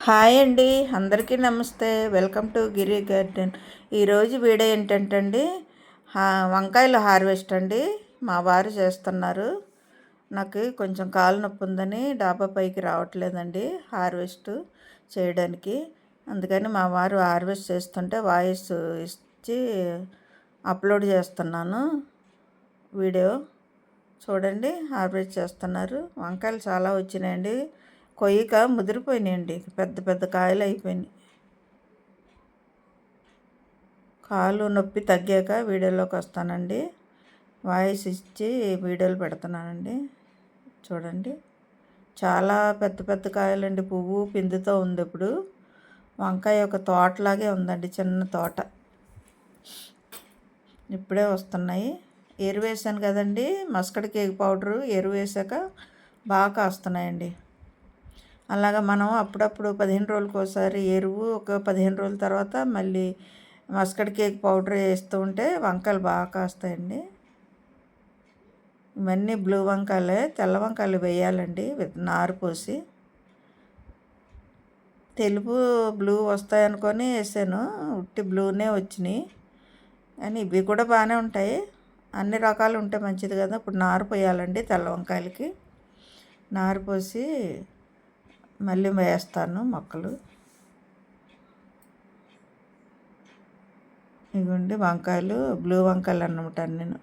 Hi అండి, అందరికీ నమస్తే. Welcome to Giri garden. ఈరోజు వీడియో ఏంటంటే అండి, వంకాయల హార్వెస్ట్ అండి. మా వారు చేస్తున్నారు. నాకు కొంచెం కాలు నొప్పి ఉందని డాబా పైకి రావట్లేదండి హార్వెస్ట్ చేయడానికి. అందుకని మా వారు హార్వెస్ట్ చేస్తుంటే వాయిస్ ఇచ్చి అప్లోడ్ చేస్తున్నాను వీడియో. చూడండి, హార్వెస్ట్ చేస్తున్నారు. వంకాయలు చాలా వచ్చినాయండి. కొయ్యక ముదిరిపోయినాయండి, పెద్ద పెద్ద కాయలు అయిపోయినాయి. కాలు నొప్పి తగ్గాక వీడియోలోకి వస్తానండి. వాయిస్ ఇచ్చి వీడియోలు పెడుతున్నానండి. చూడండి, చాలా పెద్ద పెద్ద కాయలండి. పువ్వు పిందుతో ఉంది. ఇప్పుడు వంకాయ ఒక తోటలాగే ఉందండి, చిన్న తోట. ఇప్పుడే వస్తున్నాయి. ఎరువు వేసాను కదండి, మస్కడ్ కేక్ పౌడరు ఎరువు వేసాక బాగా కాస్తున్నాయండి. అలాగా మనం అప్పుడప్పుడు 15 రోజులకు ఒకసారి ఎరువు, ఒక 15 రోజుల తర్వాత మళ్ళీ మస్కడ్ కేక్ పౌడర్ వేస్తూ ఉంటే వంకాయలు బాగా కాస్తాయండి. ఇవన్నీ బ్లూ వంకాయలే. తెల్ల వంకాయలు వేయాలండి నారు పోసి. తెలుపు బ్లూ వస్తాయనుకొని వేసాను, ఉట్టి బ్లూనే వచ్చినాయి. కానీ ఇవి కూడా బాగానే ఉంటాయి. అన్ని రకాలు ఉంటే మంచిది కదా. ఇప్పుడు నారు పోయాలండి తెల్ల వంకాయలకి. నారు పోసి మళ్ళీ వేస్తాను మొక్కలు. ఇవ్వండి వంకాయలు, బ్లూ వంకాయలు అన్నమాట. నేను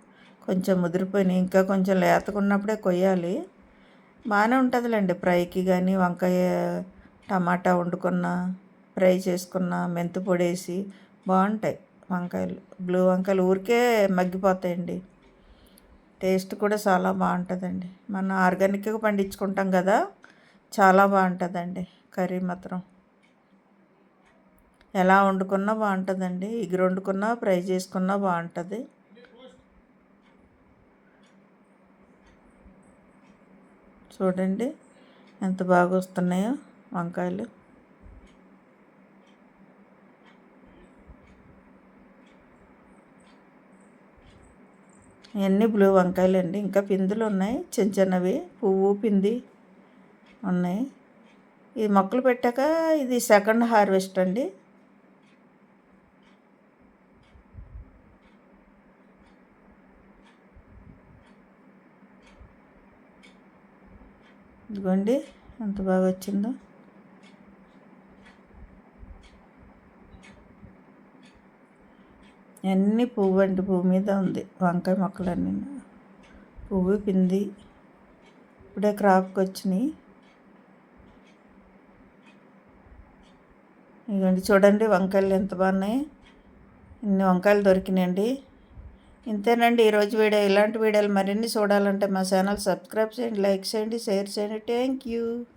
కొంచెం ముదిరిపోయినాయి, ఇంకా కొంచెం లేతకున్నప్పుడే కొయ్యాలి. బాగానే ఉంటుందిలేండి ఫ్రైకి కానీ, వంకాయ టమాటా వండుకున్న, ఫ్రై చేసుకున్న, మెంతి పొడి వేసి బాగుంటాయి వంకాయలు. బ్లూ వంకాయలు ఊరికే మగ్గిపోతాయండి. టేస్ట్ కూడా చాలా బాగుంటుందండి. మనం ఆర్గానిక్గా పండించుకుంటాం కదా, చాలా బాగుంటుందండి కర్రీ మాత్రం. ఎలా వండుకున్నా బాగుంటుందండి. ఎగురు వండుకున్నా, ఫ్రై చేసుకున్నా బాగుంటుంది. చూడండి ఎంత బాగా వస్తున్నాయో వంకాయలు. ఇవన్నీ బ్లూ వంకాయలు అండి. ఇంకా పిందులు ఉన్నాయి, చిన్న చిన్నవి, పువ్వు పింది ఉన్నాయి. ఈ మొక్కలు పెట్టాక ఇది సెకండ్ హార్వెస్ట్ అండి. ఇదిగోండి ఎంత బాగా వచ్చిందో. అన్నీ పువ్వు అండి, పువ్వు మీద ఉంది వంకాయ మొక్కలన్నీ. పువ్వు పింది ఇప్పుడే క్రాప్కి వచ్చినాయి. ఇదిగోండి చూడండి వంకాయలు ఎంత బాగున్నాయి. ఇన్ని వంకాయలు దొరికినాయండి. ఇంతేనండి ఈరోజు వీడియో. ఇలాంటి వీడియోలు మరిన్ని చూడాలంటే మా ఛానల్ సబ్స్క్రైబ్ చేయండి, లైక్ చేయండి, షేర్ చేయండి. Thank you.